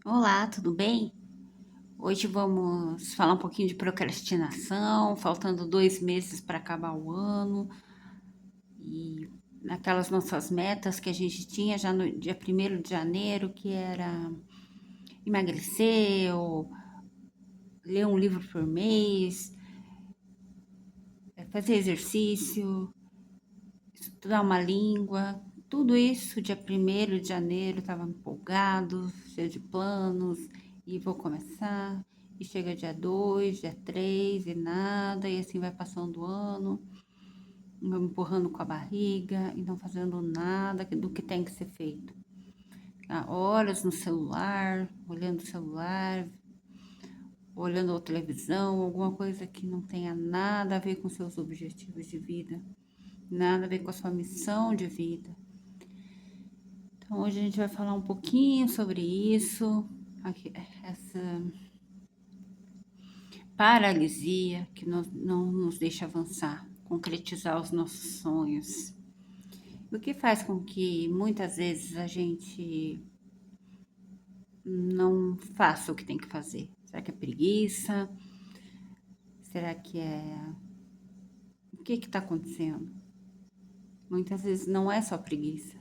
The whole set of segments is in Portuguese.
Olá, tudo bem? Hoje vamos falar um pouquinho de procrastinação, faltando 2 meses para acabar o ano e naquelas nossas metas que a gente tinha já no dia 1º de janeiro, que era emagrecer, ou ler um livro por mês, fazer exercício, estudar uma língua. Tudo isso, dia 1º de janeiro, estava empolgado, cheio de planos, e vou começar. E chega dia 2, dia 3 e nada, e assim vai passando o ano, me empurrando com a barriga e não fazendo nada do que tem que ser feito. Há horas no celular, olhando o celular, olhando a televisão, alguma coisa que não tenha nada a ver com seus objetivos de vida, nada a ver com a sua missão de vida. Então, hoje a gente vai falar um pouquinho sobre isso, essa paralisia que não nos deixa avançar, concretizar os nossos sonhos. O que faz com que muitas vezes a gente não faça o que tem que fazer? Será que é preguiça? Será que é. O que está acontecendo? Muitas vezes não é só preguiça,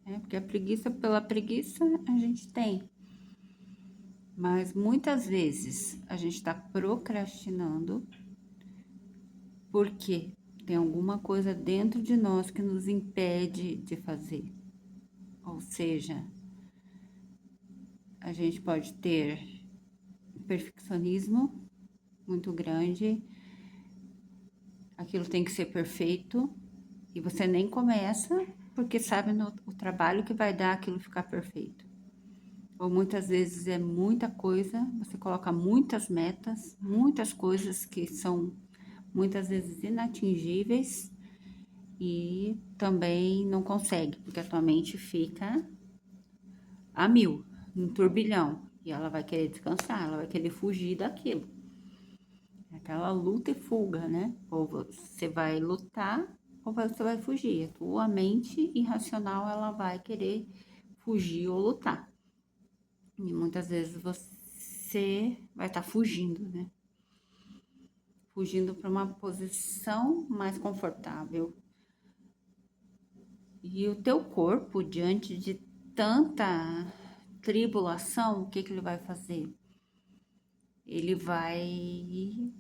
né? Porque a preguiça pela preguiça a gente tem. Mas muitas vezes a gente está procrastinando porque tem alguma coisa dentro de nós que nos impede de fazer. Ou seja, a gente pode ter perfeccionismo muito grande, aquilo tem que ser perfeito e você nem começa porque sabe o trabalho que vai dar aquilo ficar perfeito. Ou muitas vezes é muita coisa, você coloca muitas metas, muitas coisas que são muitas vezes inatingíveis e também não consegue, porque a tua mente fica a mil, um turbilhão, e ela vai querer descansar, ela vai querer fugir daquilo. É aquela luta e fuga, né? Ou você vai lutar ou você vai fugir. A tua mente irracional, ela vai querer fugir ou lutar. E muitas vezes você vai estar fugindo, né? Fugindo para uma posição mais confortável. E o teu corpo, diante de tanta tribulação, o que que ele vai fazer? Ele vai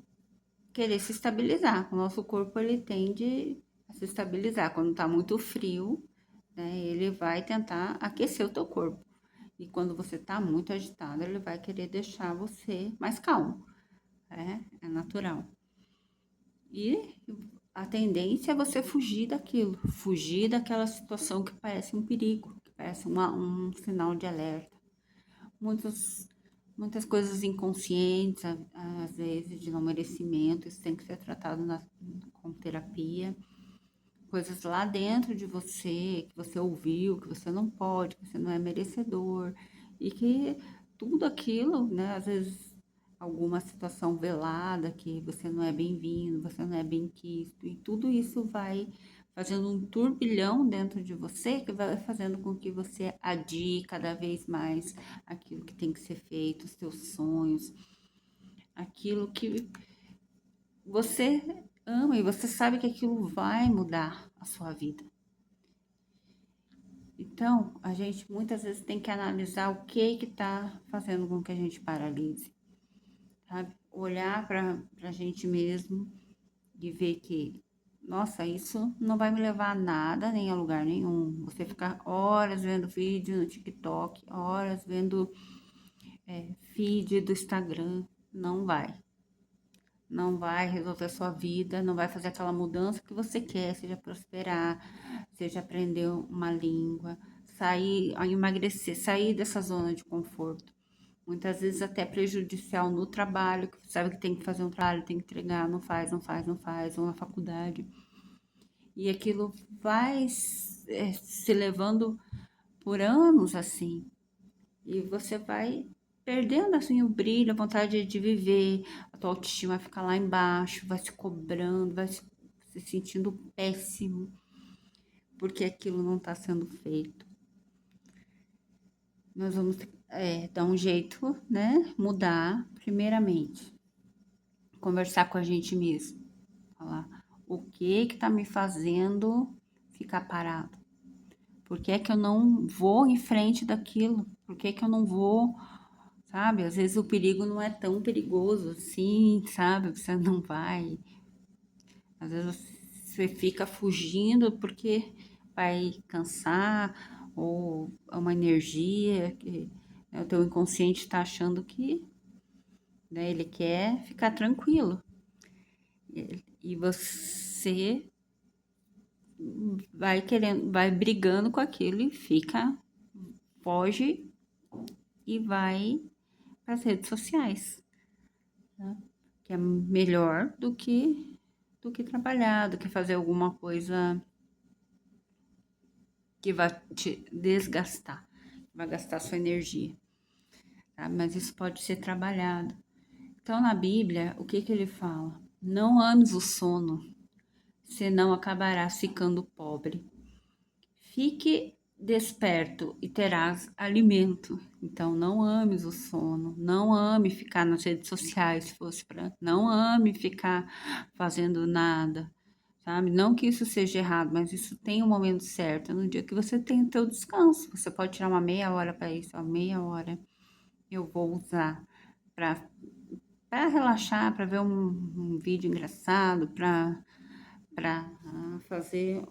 querer se estabilizar. O nosso corpo, ele tende a se estabilizar. Quando tá muito frio, né, ele vai tentar aquecer o teu corpo. E quando você tá muito agitado, ele vai querer deixar você mais calmo. É natural. E a tendência é você fugir daquilo, fugir daquela situação que parece um perigo, que parece um sinal de alerta. Muitas, muitas coisas inconscientes, às vezes de não merecimento, isso tem que ser tratado com terapia. Coisas lá dentro de você, que você ouviu, que você não pode, que você não é merecedor, e que tudo aquilo, né, às vezes alguma situação velada que você não é bem-vindo, você não é bem-quisto, e tudo isso vai fazendo um turbilhão dentro de você que vai fazendo com que você adie cada vez mais aquilo que tem que ser feito, os seus sonhos, aquilo que você ama e você sabe que aquilo vai mudar a sua vida. Então, a gente muitas vezes tem que analisar o que está fazendo com que a gente paralise, sabe? Olhar para a gente mesmo e ver que, nossa, isso não vai me levar a nada, nem a lugar nenhum. Você ficar horas vendo vídeo no TikTok, horas vendo feed do Instagram, não vai. Não vai resolver a sua vida, não vai fazer aquela mudança que você quer, seja prosperar, seja aprender uma língua, sair, emagrecer, sair dessa zona de conforto. Muitas vezes até prejudicial no trabalho, que sabe que tem que fazer um trabalho, tem que entregar, não faz, não faz, não faz, ou na faculdade. E aquilo vai se levando por anos assim. E você vai perdendo assim o brilho, a vontade de viver, a tua autoestima fica lá embaixo, vai se cobrando, vai se sentindo péssimo, porque aquilo não está sendo feito. nós vamos dar um jeito, né? Mudar, primeiramente, conversar com a gente mesmo, falar o que tá me fazendo ficar parado? Por que é que eu não vou em frente daquilo? Por que é que eu não vou, sabe? Às vezes o perigo não é tão perigoso assim, sabe? Você não vai. Às vezes você fica fugindo porque vai cansar ou é uma energia que o teu inconsciente está achando que, né, ele quer ficar tranquilo. E você vai querendo, vai brigando com aquilo e fica, foge e vai para as redes sociais, né? Que é melhor do que trabalhar, do que fazer alguma coisa que vai te desgastar, vai gastar sua energia, tá? Mas isso pode ser trabalhado. Então, na Bíblia, o que que ele fala? Não ames o sono, senão acabarás ficando pobre. Fique desperto e terás alimento. Então, não ames o sono, não ame ficar nas redes sociais, se fosse para, não ame ficar fazendo nada, sabe? Não que isso seja errado, mas isso tem um momento certo, no dia que você tem o teu descanso. Você pode tirar uma meia hora para isso, ó, meia hora eu vou usar para relaxar, para ver um vídeo engraçado, para fazer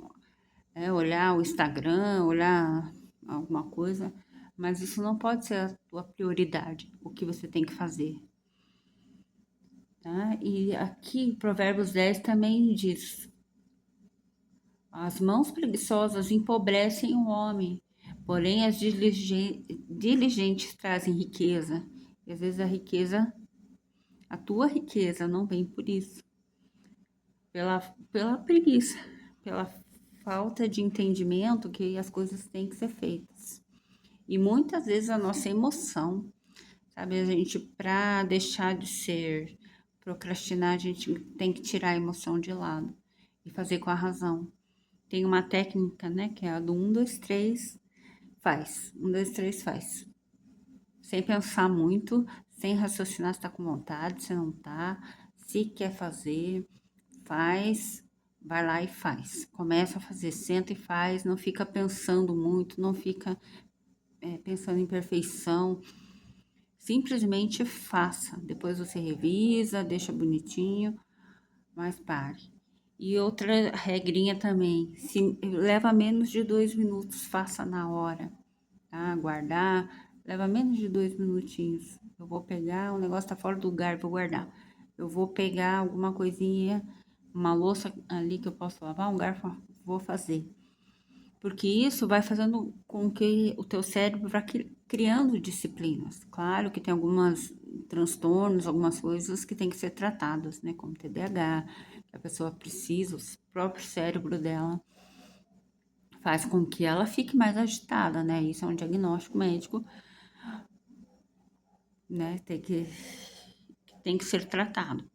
olhar o Instagram, olhar alguma coisa, mas isso não pode ser a tua prioridade, o que você tem que fazer, tá? E aqui, Provérbios 10 também diz: as mãos preguiçosas empobrecem o homem, porém as diligentes trazem riqueza. E às vezes a riqueza, a tua riqueza não vem por isso, pela, pela preguiça, pela falta de entendimento que as coisas têm que ser feitas. E muitas vezes a nossa emoção, sabe, a gente, para deixar de ser procrastinar, a gente tem que tirar a emoção de lado e fazer com a razão. Tem uma técnica, né, que é a do 1, 2, 3, faz. 1, 2, 3, faz. Sem pensar muito, sem raciocinar se tá com vontade, se não tá, se quer fazer, faz, vai lá e faz. Começa a fazer, senta e faz, não fica pensando muito, não fica pensando em perfeição. Simplesmente faça. Depois você revisa, deixa bonitinho, mas pare. E outra regrinha também, se leva menos de 2 minutos, faça na hora, tá? Guardar, leva menos de 2 minutinhos. Eu vou pegar, o negócio tá fora do lugar, vou guardar. Eu vou pegar alguma coisinha, uma louça ali que eu posso lavar, um garfo, vou fazer. Porque isso vai fazendo com que o teu cérebro vá criando disciplinas. Claro que tem algumas transtornos, algumas coisas que tem que ser tratadas, né? Como TDAH, que a pessoa precisa, o próprio cérebro dela faz com que ela fique mais agitada, né? Isso é um diagnóstico médico, né? Tem que ser tratado.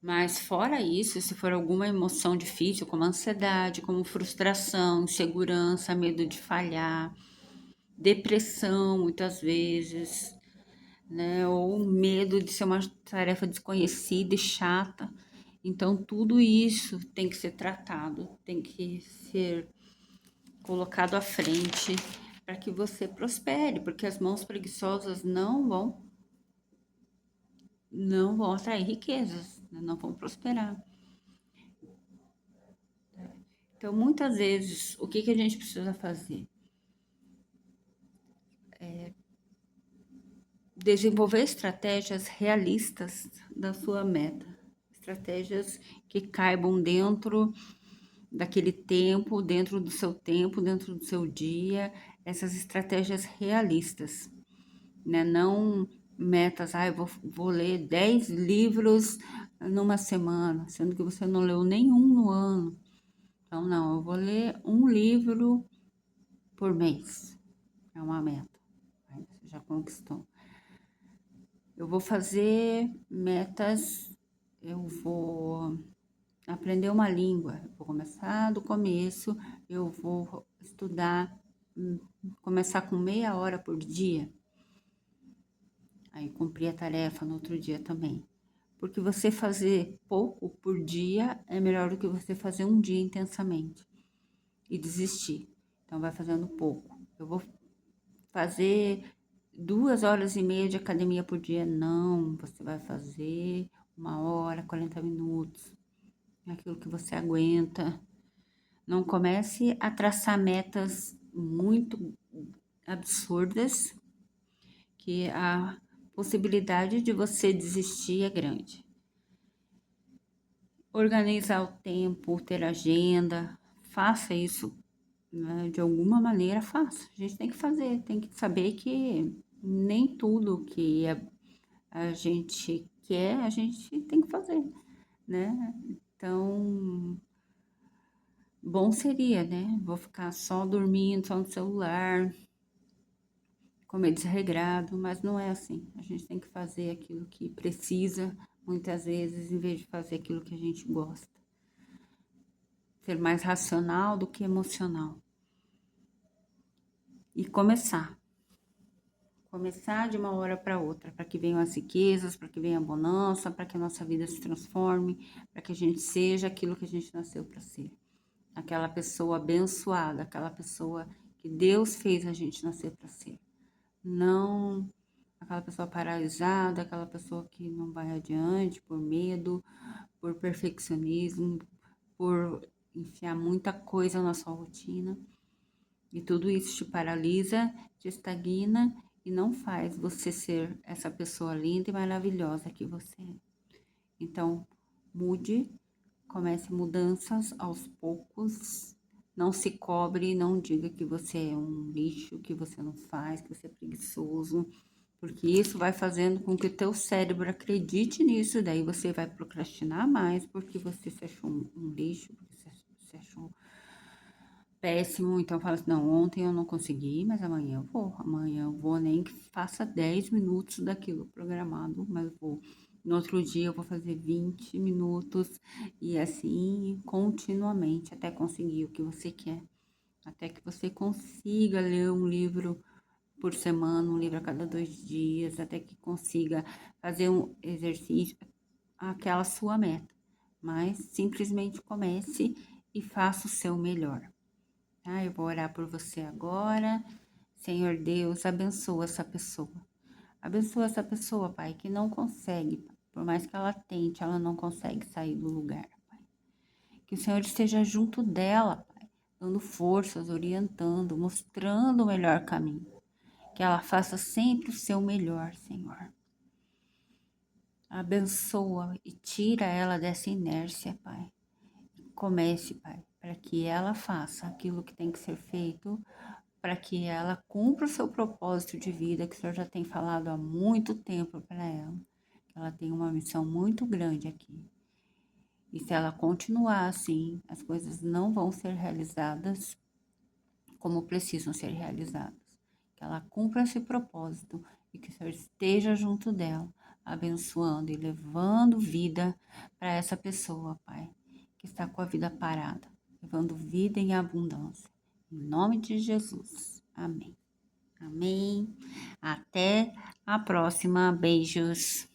Mas fora isso, se for alguma emoção difícil, como ansiedade, como frustração, insegurança, medo de falhar, depressão, muitas vezes, né? Ou medo de ser uma tarefa desconhecida e chata. Então, tudo isso tem que ser tratado, tem que ser colocado à frente para que você prospere, porque as mãos preguiçosas não vão atrair riquezas, né? Não vão prosperar. Então, muitas vezes, o que a gente precisa fazer? Desenvolver estratégias realistas da sua meta. Estratégias que caibam dentro daquele tempo, dentro do seu dia, essas estratégias realistas, né? Não metas, eu vou ler 10 livros numa semana, sendo que você não leu nenhum no ano. Então, não, eu vou ler um livro por mês. É uma meta. Aí você já conquistou. Eu vou fazer metas, eu vou aprender uma língua. Eu vou começar do começo, eu vou estudar começar com meia hora por dia, aí cumprir a tarefa no outro dia também. Porque você fazer pouco por dia é melhor do que você fazer um dia intensamente e desistir. Então, vai fazendo pouco. Eu vou fazer 2 horas e meia de academia por dia. Não, você vai fazer 1 hora, 40 minutos. Aquilo que você aguenta. Não comece a traçar metas muito absurdas, que a possibilidade de você desistir é grande. Organizar o tempo, ter agenda, faça isso, né? De alguma maneira, faça. A gente tem que fazer, tem que saber que nem tudo que a gente quer, a gente tem que fazer, né? Então, bom seria, né? Vou ficar só dormindo, só no celular, comer desregrado, mas não é assim. A gente tem que fazer aquilo que precisa, muitas vezes, em vez de fazer aquilo que a gente gosta. Ser mais racional do que emocional. E começar. Começar de uma hora para outra, para que venham as riquezas, para que venha a bonança, para que a nossa vida se transforme, para que a gente seja aquilo que a gente nasceu para ser. Aquela pessoa abençoada, aquela pessoa que Deus fez a gente nascer para ser. Não aquela pessoa paralisada, aquela pessoa que não vai adiante por medo, por perfeccionismo, por enfiar muita coisa na sua rotina. E tudo isso te paralisa, te estagna e não faz você ser essa pessoa linda e maravilhosa que você é. Então, mude, comece mudanças aos poucos. Não se cobre, não diga que você é um lixo, que você não faz, que você é preguiçoso, porque isso vai fazendo com que o teu cérebro acredite nisso, daí você vai procrastinar mais, porque você se achou um lixo, porque você se achou péssimo, então fala assim, não, ontem eu não consegui, mas amanhã eu vou, nem que faça 10 minutos daquilo programado, mas vou. No outro dia eu vou fazer 20 minutos e assim continuamente até conseguir o que você quer. Até que você consiga ler um livro por semana, um livro a cada 2 dias, até que consiga fazer um exercício, aquela sua meta. Mas simplesmente comece e faça o seu melhor. Tá? Eu vou orar por você agora. Senhor Deus, abençoa essa pessoa. Abençoa essa pessoa, Pai, que não consegue, Pai. Por mais que ela tente, ela não consegue sair do lugar, Pai. Que o Senhor esteja junto dela, Pai, dando forças, orientando, mostrando o melhor caminho. Que ela faça sempre o seu melhor, Senhor. Abençoa e tira ela dessa inércia, Pai. Comece, Pai, para que ela faça aquilo que tem que ser feito, para que ela cumpra o seu propósito de vida, que o Senhor já tem falado há muito tempo para ela. Ela tem uma missão muito grande aqui. E se ela continuar assim, as coisas não vão ser realizadas como precisam ser realizadas. Que ela cumpra esse propósito e que o Senhor esteja junto dela, abençoando e levando vida para essa pessoa, Pai, que está com a vida parada, levando vida em abundância. Em nome de Jesus. Amém. Amém. Até a próxima. Beijos.